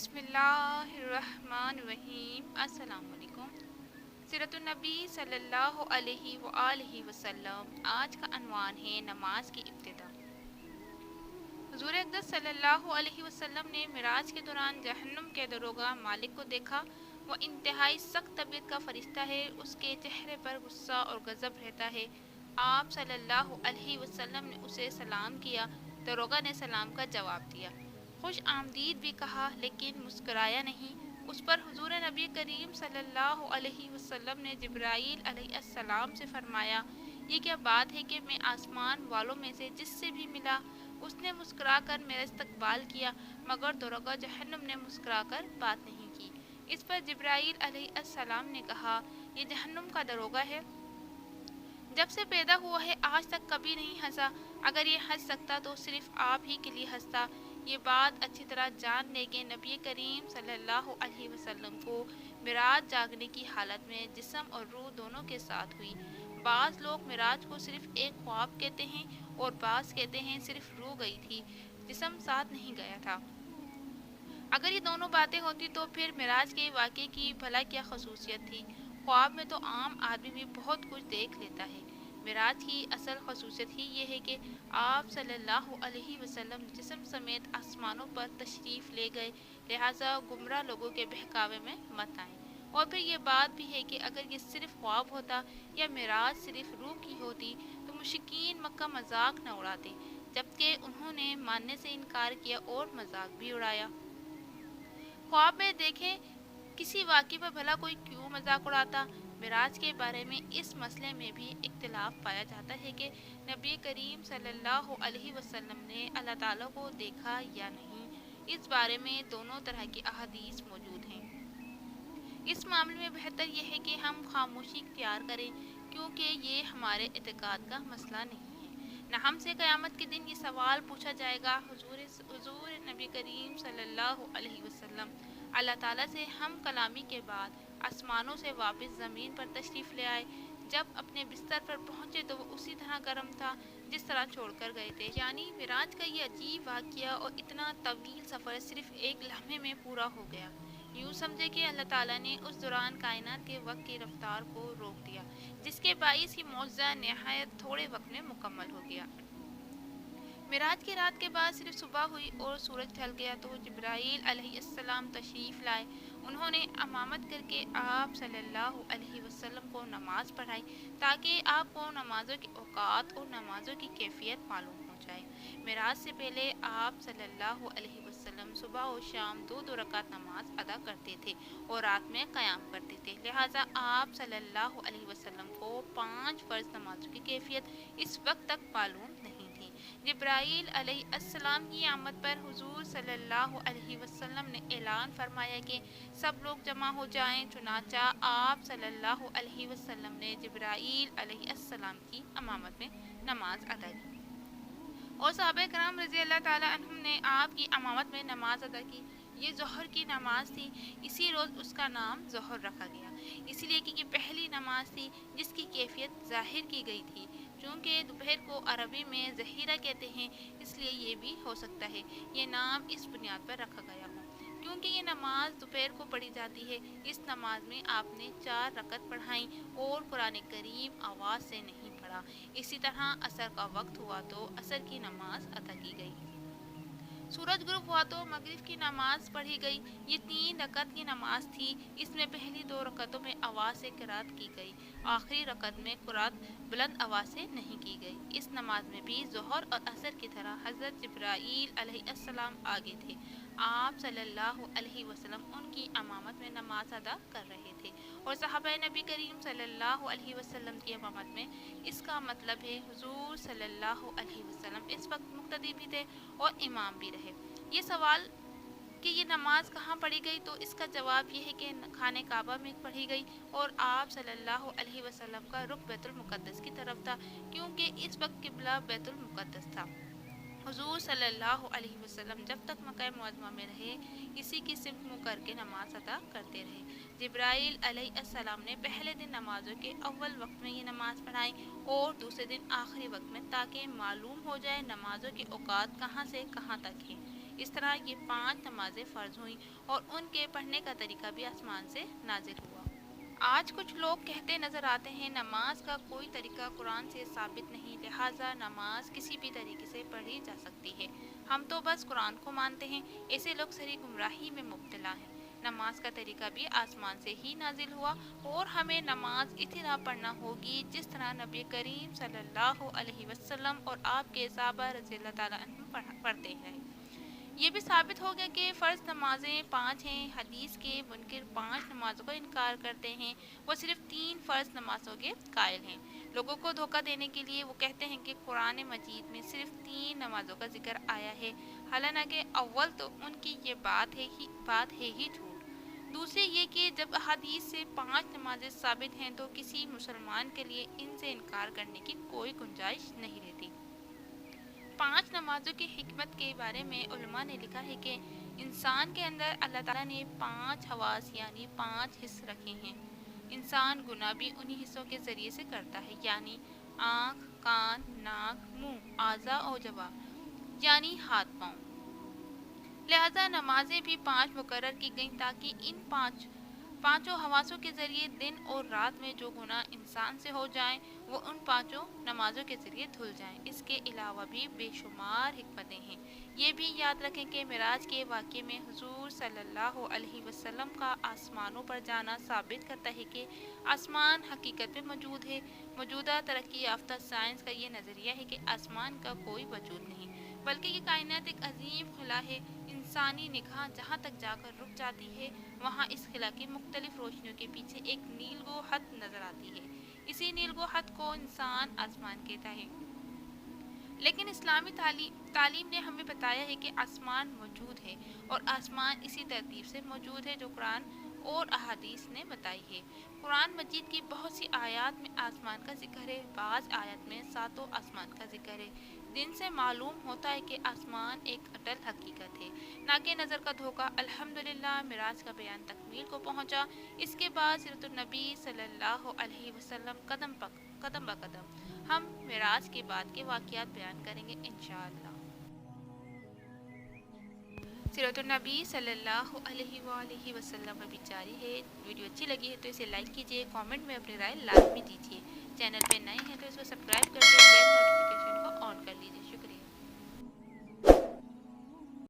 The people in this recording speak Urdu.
بسم اللہ الرحمن الرحیم۔ السلام علیکم۔ سیرت النبی صلی اللہ علیہ وآلہ وسلم۔ آج کا عنوان ہے نماز کی ابتدا۔ حضور اقدس صلی اللہ علیہ وسلم نے معراج کے دوران جہنم کے داروغہ مالک کو دیکھا۔ وہ انتہائی سخت طبیعت کا فرشتہ ہے، اس کے چہرے پر غصہ اور غضب رہتا ہے۔ آپ صلی اللہ علیہ وسلم نے اسے سلام کیا، داروغہ نے سلام کا جواب دیا، خوش آمدید بھی کہا، لیکن مسکرایا نہیں۔ اس پر حضور نبی کریم صلی اللہ علیہ وسلم نے جبرائیل علیہ السلام سے فرمایا، یہ کیا بات ہے کہ میں آسمان والوں میں سے جس سے بھی ملا اس نے مسکرا کر میرا استقبال کیا، مگر داروغہ جہنم نے مسکرا کر بات نہیں کی۔ اس پر جبرائیل علیہ السلام نے کہا، یہ جہنم کا داروغہ ہے، جب سے پیدا ہوا ہے آج تک کبھی نہیں ہنسا، اگر یہ ہنس سکتا تو صرف آپ ہی کے لیے ہنستا۔ یہ بات اچھی طرح جان لے کہ نبی کریم صلی اللہ علیہ وسلم کو معراج جاگنے کی حالت میں جسم اور روح دونوں کے ساتھ ہوئی۔ بعض لوگ معراج کو صرف ایک خواب کہتے ہیں اور بعض کہتے ہیں صرف روح گئی تھی، جسم ساتھ نہیں گیا تھا۔ اگر یہ دونوں باتیں ہوتی تو پھر معراج کے واقعے کی بھلا کیا خصوصیت تھی؟ خواب میں تو عام آدمی بھی بہت کچھ دیکھ لیتا ہے۔ معراج کی اصل خصوصیت ہی یہ ہے کہ آپ صلی اللہ علیہ وسلم جسم سمیت آسمانوں پر تشریف لے گئے، لہٰذا گمراہ لوگوں کے بہکاوے میں مت آئیں۔ اور پھر یہ بات بھی ہے کہ اگر یہ صرف خواب ہوتا یا معراج صرف روح کی ہوتی تو مشرکین مکہ مذاق نہ اڑاتے، جبکہ انہوں نے ماننے سے انکار کیا اور مذاق بھی اڑایا۔ خواب میں دیکھیں کسی واقعے پر بھلا کوئی کیوں مذاق اڑاتا؟ معراج کے بارے میں اس مسئلے میں بھی اختلاف پایا جاتا ہے کہ نبی کریم صلی اللہ علیہ وسلم نے اللہ تعالیٰ کو دیکھا یا نہیں۔ اس بارے میں دونوں طرح کی احادیث موجود ہیں۔ اس معاملے میں بہتر یہ ہے کہ ہم خاموشی اختیار کریں، کیونکہ یہ ہمارے اعتقاد کا مسئلہ نہیں ہے۔ نہ ہم سے قیامت کے دن یہ سوال پوچھا جائے گا۔ حضور نبی کریم صلی اللہ علیہ وسلم اللہ تعالیٰ سے ہم کلامی کے بعد آسمانوں سے واپس زمین پر تشریف لے آئے۔ جب اپنے بستر پر پہنچے تو وہ اسی طرح گرم تھا جس طرح چھوڑ کر گئے تھے۔ یعنی معراج کا یہ عجیب واقعہ اور اتنا طویل سفر صرف ایک لمحے میں پورا ہو گیا۔ یوں سمجھے کہ اللہ تعالیٰ نے اس دوران کائنات کے وقت کی رفتار کو روک دیا، جس کے باعث یہ معجزہ نہایت تھوڑے وقت میں مکمل ہو گیا۔ معراج کی رات کے بعد صرف صبح ہوئی اور سورج ڈھل گیا تو جبرائیل علیہ السلام تشریف لائے۔ انہوں نے امامت کر کے آپ صلی اللہ علیہ وسلم کو نماز پڑھائی تاکہ آپ کو نمازوں کے اوقات اور نمازوں کی کیفیت معلوم ہو جائے۔ معراج سے پہلے آپ صلی اللہ علیہ وسلم صبح و شام دو رکعت نماز ادا کرتے تھے اور رات میں قیام کرتے تھے، لہٰذا آپ صلی اللہ علیہ وسلم کو 5 فرض نمازوں کی کیفیت اس وقت تک معلوم نہیں تھی۔ جبرائیل علیہ السلام کی آمد پر حضور صلی اللہ علیہ وسلم نے اعلان فرمایا کہ سب لوگ جمع ہو جائیں، چنانچہ آپ صلی اللہ علیہ وسلم نے جبرائیل علیہ السلام کی امامت میں نماز ادا کی اور صحابہ کرام رضی اللہ تعالیٰ عنہم نے آپ کی امامت میں نماز ادا کی۔ یہ ظہر کی نماز تھی، اسی روز اس کا نام ظہر رکھا گیا، اس لیے کہ یہ پہلی نماز تھی جس کی کیفیت ظاہر کی گئی تھی۔ چونکہ دوپہر کو عربی میں ظہیرہ کہتے ہیں، اس لیے یہ بھی ہو سکتا ہے یہ نام اس بنیاد پر رکھا گیا ہو کیونکہ یہ نماز دوپہر کو پڑھی جاتی ہے۔ اس نماز میں آپ نے 4 رکعت پڑھائیں اور قرآن کریم آواز سے نہیں پڑھا۔ اسی طرح عصر کا وقت ہوا تو عصر کی نماز ادا کی گئی۔ سورج غروب ہوا تو مغرب کی نماز پڑھی گئی۔ یہ 3 رکعت کی نماز تھی، اس میں پہلی 2 رکعتوں میں آواز سے قرات کی گئی، آخری رکعت میں قرات بلند آواز سے نہیں کی گئی۔ اس نماز میں بھی ظہر اور عصر کی طرح حضرت جبرائیل علیہ السلام آگے تھے۔ آپ صلی اللہ علیہ وسلم ان کی امامت میں نماز ادا کر رہے تھے اور صحابہ نبی کریم صلی اللہ علیہ وسلم کی امامت میں۔ اس کا مطلب ہے حضور صلی اللہ علیہ وسلم اس وقت مقتدی بھی تھے اور امام بھی رہے۔ یہ سوال کہ یہ نماز کہاں پڑھی گئی تو اس کا جواب یہ ہے کہ خانہ کعبہ میں پڑھی گئی اور آپ صلی اللہ علیہ وسلم کا رخ بیت المقدس کی طرف تھا، کیونکہ اس وقت قبلہ بیت المقدس تھا۔ حضور صلی اللہ علیہ وسلم جب تک مکہ معظمہ میں رہے اسی کی سمت منہ کر کے نماز ادا کرتے رہے۔ جبرائیل علیہ السلام نے پہلے دن نمازوں کے اول وقت میں یہ نماز پڑھائی اور دوسرے دن آخری وقت میں، تاکہ معلوم ہو جائے نمازوں کے اوقات کہاں سے کہاں تک ہیں۔ اس طرح یہ 5 نمازیں فرض ہوئیں اور ان کے پڑھنے کا طریقہ بھی آسمان سے نازل ہوا۔ آج کچھ لوگ کہتے نظر آتے ہیں نماز کا کوئی طریقہ قرآن سے ثابت نہیں، لہٰذا نماز کسی بھی طریقے سے پڑھی جا سکتی ہے، ہم تو بس قرآن کو مانتے ہیں۔ ایسے لوگ صحیح گمراہی میں مبتلا ہیں۔ نماز کا طریقہ بھی آسمان سے ہی نازل ہوا اور ہمیں نماز اسی طرح پڑھنا ہوگی جس طرح نبی کریم صلی اللہ علیہ وسلم اور آپ کے صحابہ رضی اللہ تعالیٰ عنہم پڑھتے ہیں۔ یہ بھی ثابت ہو گیا کہ فرض نمازیں 5 ہیں۔ حدیث کے منکر 5 نمازوں کا انکار کرتے ہیں، وہ صرف 3 فرض نمازوں کے قائل ہیں۔ لوگوں کو دھوکہ دینے کے لیے وہ کہتے ہیں کہ قرآن مجید میں صرف 3 نمازوں کا ذکر آیا ہے، حالانکہ اول تو ان کی یہ بات ہے ہی جھوٹ۔ دوسرے یہ کہ جب احادیث سے 5 نمازیں ثابت ہیں تو کسی مسلمان کے لیے ان سے انکار کرنے کی کوئی گنجائش نہیں رہتی۔ 5 نمازوں کی حکمت کے بارے میں علماء نے لکھا ہے کہ انسان کے اندر اللہ تعالیٰ نے 5 حواس یعنی 5 حص رکھے ہیں۔ انسان گناہ بھی انہی حصوں کے ذریعے سے کرتا ہے، یعنی آنکھ، کان، ناک، منہ، اعضاء اور جوارح یعنی ہاتھ پاؤں۔ لہذا نمازیں بھی 5 مقرر کی گئیں تاکہ ان پانچوں حواسوں کے ذریعے دن اور رات میں جو گناہ انسان سے ہو جائیں وہ ان 5 نمازوں کے ذریعے دھل جائیں۔ اس کے علاوہ بھی بے شمار حکمتیں ہیں۔ یہ بھی یاد رکھیں کہ معراج کے واقعے میں حضور صلی اللہ علیہ وسلم کا آسمانوں پر جانا ثابت کرتا ہے کہ آسمان حقیقت میں موجود ہے۔ موجودہ ترقی یافتہ سائنس کا یہ نظریہ ہے کہ آسمان کا کوئی وجود نہیں، بلکہ یہ کائنات ایک عظیم خلا ہے۔ انسانی نگاہ جہاں تک جا کر رک جاتی ہے وہاں اس خلا کی مختلف روشنیوں کے پیچھے ایک نیلگوں خط نظر آتی ہے۔ اسی نیلگوں خط کو انسان آسمان کہتا ہے۔ لیکن اسلامی تعلیم نے ہمیں بتایا ہے کہ آسمان موجود ہے اور آسمان اسی ترتیب سے موجود ہے جو قرآن اور احادیث نے بتائی ہے۔ قرآن مجید کی بہت سی آیات میں آسمان کا ذکر ہے، بعض آیات میں 7 آسمان کا ذکر ہے۔ دن سے معلوم ہوتا ہے کہ آسمان ایک اٹل حقیقت ہے، نہ کہ نظر کا دھوکہ۔ الحمدللہ معراج کا بیان تکمیل کو پہنچا۔ اس کے بعد سیرت النبی صلی اللہ علیہ وسلم قدم بہ قدم ہم معراج کے بعد کے واقعات بیان کریں گے انشاءاللہ۔ سیرت النبی صلی اللہ علیہ وآلہ وسلم ابھی جاری ہے۔ ویڈیو اچھی لگی ہے تو اسے لائک کیجیے، کامنٹ میں اپنی رائے لازمی دیجیے۔ چینل پہ نئے ہیں تو اس کو سبسکرائب کر کے بیل نوٹیفیکیشن کو آن کر لیجیے۔